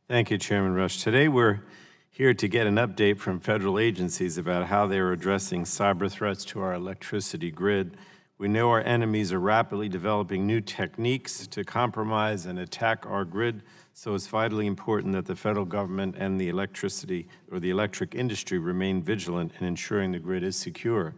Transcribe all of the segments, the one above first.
Thank you, Chairman Rush. Today we're here to get an update from federal agencies about how they are addressing cyber threats to our electricity grid. We know our enemies are rapidly developing new techniques to compromise and attack our grid, so it's vitally important that the federal government and the electric industry remain vigilant in ensuring the grid is secure.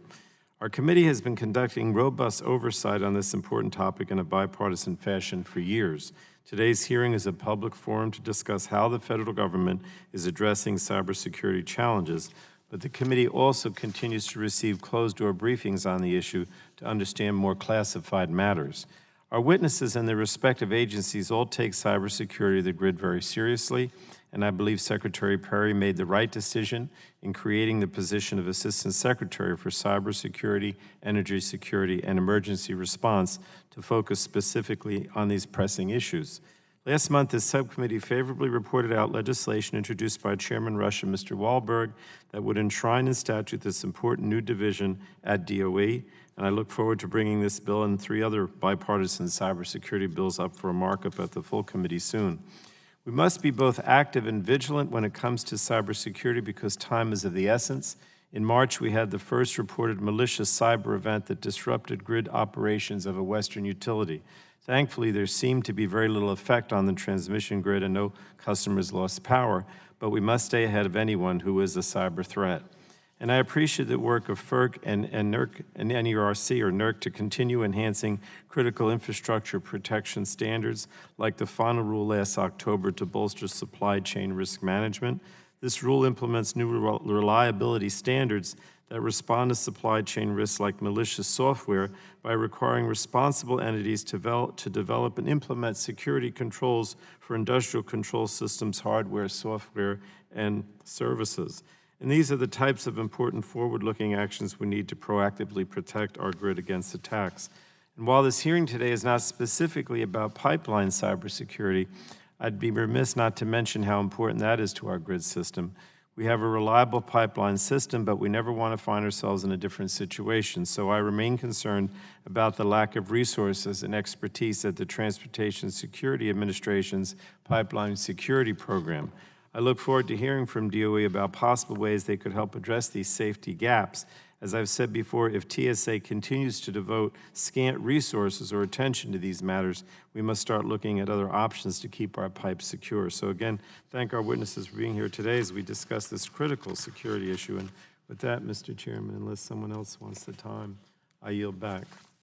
Our committee has been conducting robust oversight on this important topic in a bipartisan fashion for years. Today's hearing is a public forum to discuss how the federal government is addressing cybersecurity challenges, but the committee also continues to receive closed-door briefings on the issue to understand more classified matters. Our witnesses and their respective agencies all take cybersecurity of the grid very seriously, and I believe Secretary Perry made the right decision in creating the position of Assistant Secretary for Cybersecurity, Energy Security, and Emergency Response to focus specifically on these pressing issues. Last month, this subcommittee favorably reported out legislation introduced by Chairman Rush and Mr. Wahlberg that would enshrine in statute this important new division at DOE, and I look forward to bringing this bill and 3 other bipartisan cybersecurity bills up for a markup at the full committee soon. We must be both active and vigilant when it comes to cybersecurity because time is of the essence. In March, we had the first reported malicious cyber event that disrupted grid operations of a Western utility. Thankfully, there seemed to be very little effect on the transmission grid and no customers lost power, but we must stay ahead of anyone who is a cyber threat. And I appreciate the work of FERC and NERC and NERC or NERC to continue enhancing critical infrastructure protection standards like the final rule last October to bolster supply chain risk management. This rule implements new reliability standards that respond to supply chain risks like malicious software by requiring responsible entities to develop and implement security controls for industrial control systems, hardware, software, and services. And these are the types of important forward-looking actions we need to proactively protect our grid against attacks. And while this hearing today is not specifically about pipeline cybersecurity, I'd be remiss not to mention how important that is to our grid system. We have a reliable pipeline system, but we never want to find ourselves in a different situation. So I remain concerned about the lack of resources and expertise at the Transportation Security Administration's Pipeline Security Program. I look forward to hearing from DOE about possible ways they could help address these safety gaps. As I've said before, if TSA continues to devote scant resources or attention to these matters, we must start looking at other options to keep our pipes secure. So again, thank our witnesses for being here today as we discuss this critical security issue. And with that, Mr. Chairman, unless someone else wants the time, I yield back.